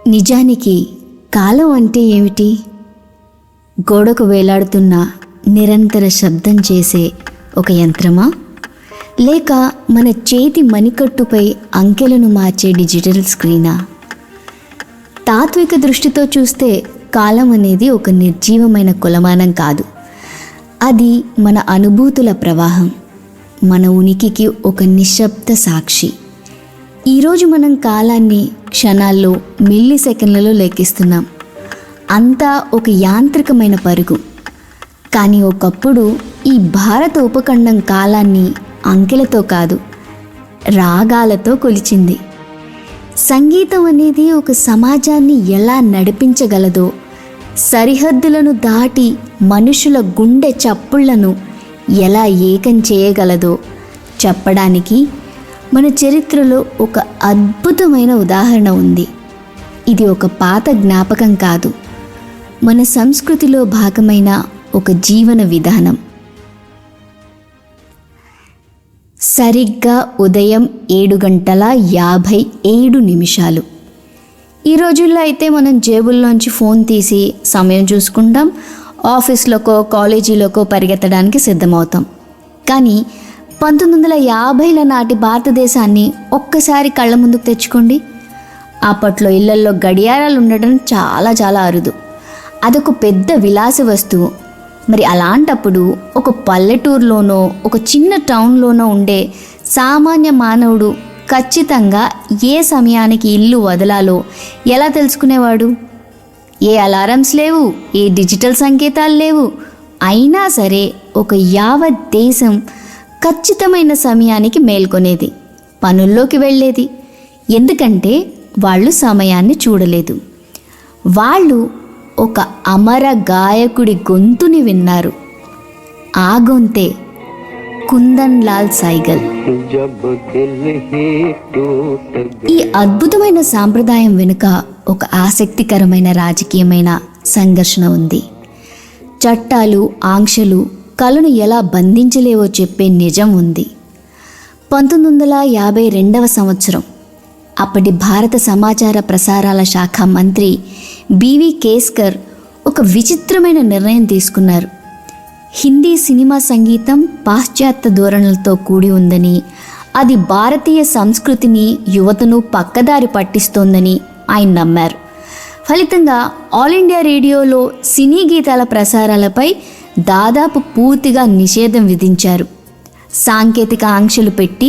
నిజానికి కాలం అంటే ఏమిటి? గోడకు వేలాడుతున్న నిరంతర శబ్దం చేసే ఒక యంత్రమా, లేక మన చేతి మణికట్టుపై అంకెలను మార్చే డిజిటల్ స్క్రీనా? తాత్విక దృష్టితో చూస్తే కాలం అనేది ఒక నిర్జీవమైన కొలమానం కాదు. అది మన అనుభూతుల ప్రవాహం, మన ఉనికికి ఒక నిశ్శబ్ద సాక్షి. ఈరోజు మనం కాలాన్ని క్షణాల్లో, మిల్లీ సెకండ్లలో లెక్కిస్తున్నాం. అంతా ఒక యాంత్రికమైన పరుగు. కానీ ఒకప్పుడు ఈ భారత ఉపఖండం కాలాన్ని అంకెలతో కాదు, రాగాలతో కొలిచింది. సంగీతం అనేది ఒక సమాజాన్ని ఎలా నడిపించగలదో, సరిహద్దులను దాటి మనుషుల గుండె చప్పుళ్లను ఎలా ఏకం చేయగలదో చెప్పడానికి మన చరిత్రలో ఒక అద్భుతమైన ఉదాహరణ ఉంది. ఇది ఒక పాత జ్ఞాపకం కాదు, మన సంస్కృతిలో భాగమైన ఒక జీవన విధానం. సరిగ్గా ఉదయం 7:57. ఈ రోజుల్లో అయితే మనం జేబుల్లోంచి ఫోన్ తీసి సమయం చూసుకుంటాం, ఆఫీస్లోకో కాలేజీలోకో పరిగెత్తడానికి సిద్ధమవుతాం. కానీ 1950ల నాటి భారతదేశాన్ని ఒక్కసారి కళ్ళ ముందుకు తెచ్చుకోండి. అప్పట్లో ఇళ్లల్లో గడియారాలు ఉండడం చాలా చాలా అరుదు. అదొక పెద్ద విలాస వస్తువు. మరి అలాంటప్పుడు ఒక పల్లెటూరులోనో ఒక చిన్న టౌన్లోనో ఉండే సామాన్య మానవుడు ఖచ్చితంగా ఏ సమయానికి ఇల్లు వదలాలో ఎలా తెలుసుకునేవాడు? ఏ అలారమ్స్ లేవు, ఏ డిజిటల్ సంకేతాలు లేవు. అయినా సరే ఒక యావత్ దేశం ఖచ్చితమైన సమయానికి మేల్కొనేది, పనుల్లోకి వెళ్ళేది. ఎందుకంటే వాళ్ళు సమయాన్ని చూడలేదు. వాళ్ళు ఒక అమర గాయకుడి గొంతుని విన్నారు. ఆ గొంతే కుందన్ లాల్ సైగల్. ఈ అద్భుతమైన సాంప్రదాయం వెనుక ఒక ఆసక్తికరమైన రాజకీయమైన సంఘర్షణ ఉంది. చట్టాలు, ఆంక్షలు కళను ఎలా బంధించలేవో చెప్పే నిజం ఉంది. 1952వ సంవత్సరం అప్పటి భారత సమాచార ప్రసారాల శాఖ మంత్రి బివి కేస్కర్ ఒక విచిత్రమైన నిర్ణయం తీసుకున్నారు. హిందీ సినిమా సంగీతం పాశ్చాత్య ధోరణులతో కూడి ఉందని, అది భారతీయ సంస్కృతిని, యువతను పక్కదారి పట్టిస్తోందని ఆయన నమ్మారు. ఫలితంగా ఆల్ ఇండియా రేడియోలో సినీ గీతాల ప్రసారాలపై దాదాపు పూర్తిగా నిషేధం విధించారు. సాంకేతిక ఆంక్షలు పెట్టి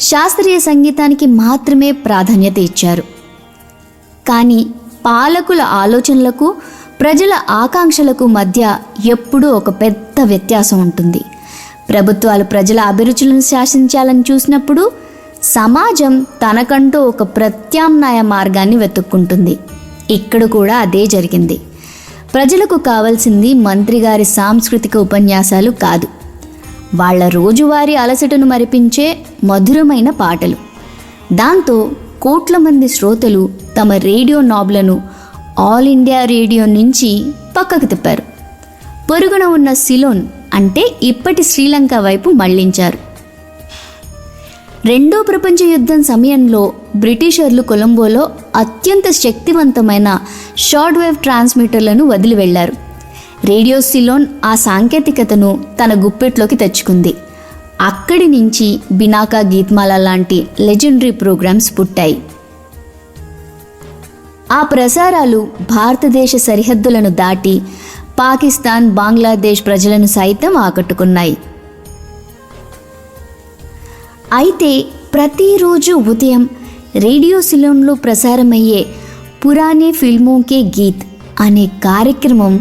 శాస్త్రీయ సంగీతానికి మాత్రమే ప్రాధాన్యత ఇచ్చారు. కానీ పాలకుల ఆలోచనలకు, ప్రజల ఆకాంక్షలకు మధ్య ఎప్పుడూ ఒక పెద్ద వ్యత్యాసం ఉంటుంది. ప్రభుత్వాలు ప్రజల అభిరుచులను శాసించాలని చూసినప్పుడు సమాజం తనకంటూ ఒక ప్రత్యామ్నాయ మార్గాన్ని వెతుక్కుంటుంది. ఇక్కడ కూడా అదే జరిగింది. ప్రజలకు కావాల్సింది మంత్రి గారి సాంస్కృతిక ఉపన్యాసాలు కాదు, వాళ్ళ రోజువారీ అలసటను మరిపించే మధురమైన పాటలు. దాంతో కోట్ల మంది శ్రోతలు తమ రేడియో నాబ్లను ఆల్ ఇండియా రేడియో నుంచి పక్కకు తిప్పారు. పొరుగున ఉన్న సిలోన్ అంటే ఇప్పటి శ్రీలంక వైపు మళ్లించారు. రెండో ప్రపంచ యుద్ధం సమయంలో బ్రిటిషర్లు కొలంబోలో అత్యంత శక్తివంతమైన షార్ట్ వేవ్ ట్రాన్స్మిటర్లను వదిలి వెళ్లారు. రేడియో సిలోన్ ఆ సాంకేతికతను తన గుప్పెట్లోకి తెచ్చుకుంది. అక్కడి నుంచి బినాకా గీత్మాల లాంటి లెజెండరీ ప్రోగ్రామ్స్ పుట్టాయి. ఆ ప్రసారాలు భారతదేశ సరిహద్దులను దాటి పాకిస్తాన్, బంగ్లాదేశ్ ప్రజలను సైతం ఆకట్టుకున్నాయి. అయితే ప్రతిరోజు ఉదయం రేడియో సిలోన్లో ప్రసారమయ్యే పురానే ఫిల్మోకే గీత్ అనే కార్యక్రమం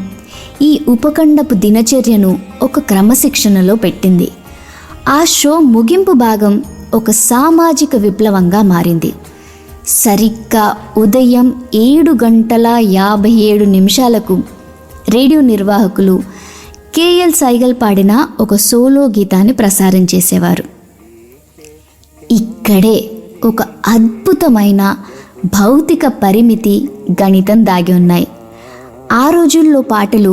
ఈ ఉపఖండపు దినచర్యను ఒక క్రమశిక్షణలో పెట్టింది. ఆ షో ముగింపు భాగం ఒక సామాజిక విప్లవంగా మారింది. సరిగ్గా ఉదయం 7:57 రేడియో నిర్వాహకులు కేఎల్ సైగల్ పాడిన ఒక సోలో గీతాన్ని ప్రసారం చేసేవారు. ఇక్కడే ఒక అద్భుతమైన భౌతిక పరిమితి, గణితం దాగి ఉన్నాయి. ఆ రోజుల్లో పాటలు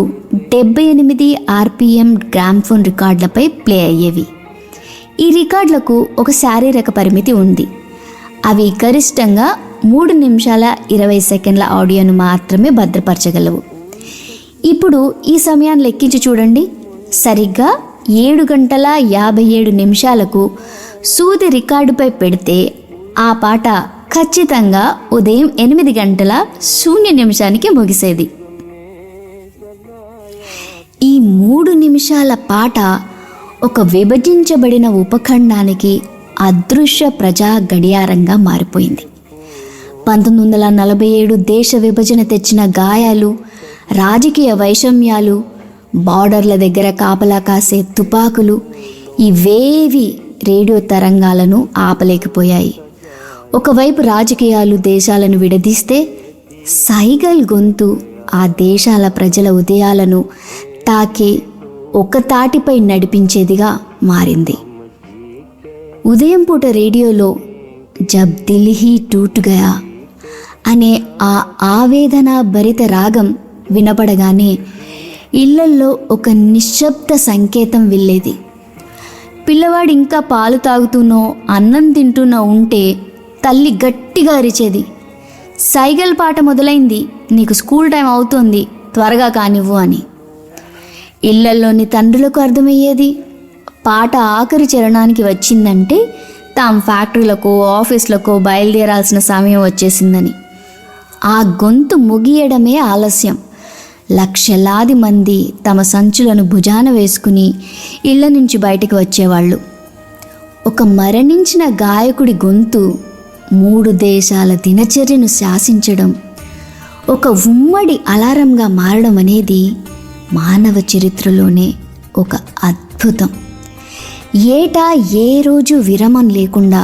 78 RPM గ్రామ్ఫోన్ రికార్డులపై ప్లే అయ్యేవి. ఈ రికార్డులకు ఒక శారీరక పరిమితి ఉంది. అవి గరిష్టంగా 3 నిమిషాల 20 సెకండ్ల ఆడియోను మాత్రమే భద్రపరచగలవు. ఇప్పుడు ఈ సమయాన్ని లెక్కించి చూడండి. సరిగ్గా 7 గంటల 57 నిమిషాలకు సూది రికార్డుపై పెడితే ఆ పాట ఖచ్చితంగా ఉదయం 8 గంటల 0 నిమిషానికి ముగిసేది. ఈ 3 నిమిషాల పాట ఒక విభజించబడిన ఉపఖండానికి అదృశ్య ప్రజా గడియారంగా మారిపోయింది. 1947 దేశ విభజన తెచ్చిన గాయాలు, రాజకీయ వైషమ్యాలు, బార్డర్ల దగ్గర కాపలా కాసే తుపాకులు ఇవేవి రేడియో తరంగాలను ఆపలేకపోయాయి. ఒకవైపు రాజకీయాలు దేశాలను విడదీస్తే, సైగల్ గొంతు ఆ దేశాల ప్రజల ఉదయాలను తాకి ఒక తాటిపై నడిపించేదిగా మారింది. ఉదయం పూట రేడియోలో జబ్ దిల్ హీ టూట్ గయా అనే ఆ ఆవేదన భరిత రాగం వినపడగానే ఇళ్లల్లో ఒక నిశ్శబ్ద సంకేతం వెళ్ళేది. పిల్లవాడు ఇంకా పాలు తాగుతూనో అన్నం తింటూనో ఉంటే తల్లి గట్టిగా అరిచేది, సైగల్ పాట మొదలైంది, నీకు స్కూల్ టైం అవుతోంది, త్వరగా కానివ్వు అని. ఇళ్లల్లోని తండ్రులకు అర్థమయ్యేది, పాట ఆఖరి చరణానికి వచ్చిందంటే తాము ఫ్యాక్టరీలకో ఆఫీసులకో బయలుదేరాల్సిన సమయం వచ్చేసిందని. ఆ గొంతు ముగియడమే ఆలస్యం. లక్షలాది మంది తమ సంచులను భుజాన వేసుకుని ఇళ్ల నుంచి బయటకు వచ్చేవాళ్ళు. ఒక మరణించిన గాయకుడి గొంతు 3 దేశాల దినచర్యను శాసించడం, ఒక ఉమ్మడి అలారంగా మారడం అనేది మానవ చరిత్రలోనే ఒక అద్భుతం. ఏటా ఏ రోజు విరమం లేకుండా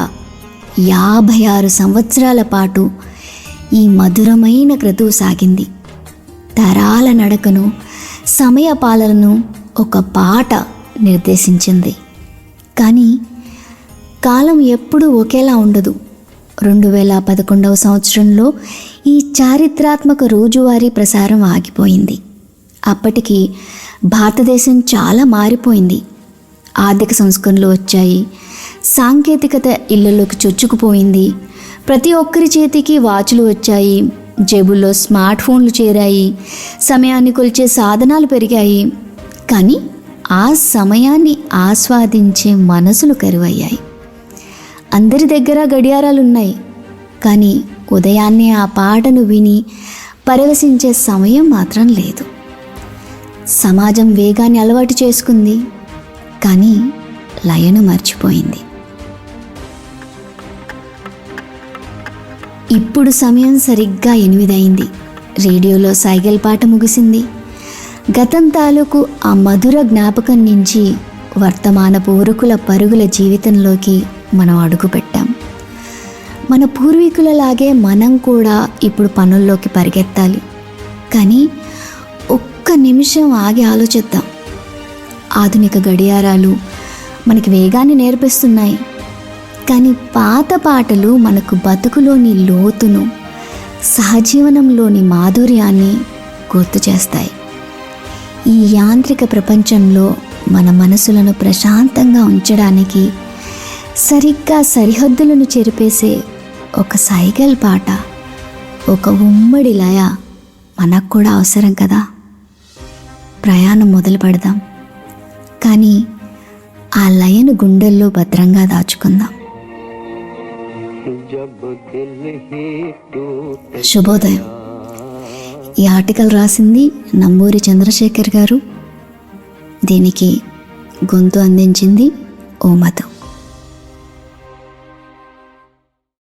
56 సంవత్సరాల పాటు ఈ మధురమైన క్రతువు సాగింది. తరాల నడకను, సమయ పాలనను ఒక పాట నిర్దేశించింది. కానీ కాలం ఎప్పుడూ ఒకేలా ఉండదు. 2011వ సంవత్సరంలో ఈ చారిత్రాత్మక రోజువారీ ప్రసారం ఆగిపోయింది. అప్పటికి భారతదేశం చాలా మారిపోయింది. ఆర్థిక సంస్కరణలు వచ్చాయి, సాంకేతికత ఇళ్లలోకి చొచ్చుకుపోయింది, ప్రతి ఒక్కరి చేతికి వాచులు వచ్చాయి, జేబుల్లో స్మార్ట్ ఫోన్లు చేరాయి, సమయాన్ని కొలిచే సాధనాలు పెరిగాయి. కానీ ఆ సమయాన్ని ఆస్వాదించే మనసులు కరువయ్యాయి. అందరి దగ్గర గడియారాలున్నాయి, కానీ ఉదయాన్నే ఆ పాటను విని పరవశించే సమయం మాత్రం లేదు. సమాజం వేగాన్ని అలవాటు చేసుకుంది, కానీ లయను మర్చిపోయింది. ఇప్పుడు సమయం సరిగ్గా 8 అయింది. రేడియోలో సైగల్ పాట ముగిసింది. గతం తాలూకు ఆ మధుర జ్ఞాపకం నుంచి వర్తమాన పూర్వకుల పరుగుల జీవితంలోకి మనం అడుగుపెట్టాం. మన పూర్వీకులలాగే మనం కూడా ఇప్పుడు పనుల్లోకి పరిగెత్తాలి. కానీ ఒక్క నిమిషం ఆగి ఆలోచిద్దాం. ఆధునిక గడియారాలు మనకి వేగాన్ని నేర్పిస్తున్నాయి, కానీ పాత పాటలు మనకు బతుకులోని లోతును, సహజీవనంలోని మాధుర్యాన్ని గుర్తు చేస్తాయి. ఈ యాంత్రిక ప్రపంచంలో మన మనసులను ప్రశాంతంగా ఉంచడానికి సరిగ్గా సరిహద్దులను చెరిపేసే ఒక సైగల్ పాట, ఒక ఉమ్మడి లయ మనకు కూడా అవసరం కదా. ప్రయాణం మొదలు పెడదాం, కానీ ఆ లయను గుండెల్లో భద్రంగా దాచుకుందాం. శుభోదయం. ఈ ఆర్టికల్ రాసింది నంబూరి చంద్రశేఖర్ గారు. దీనికి గొంతు అందించింది ఓ మధు.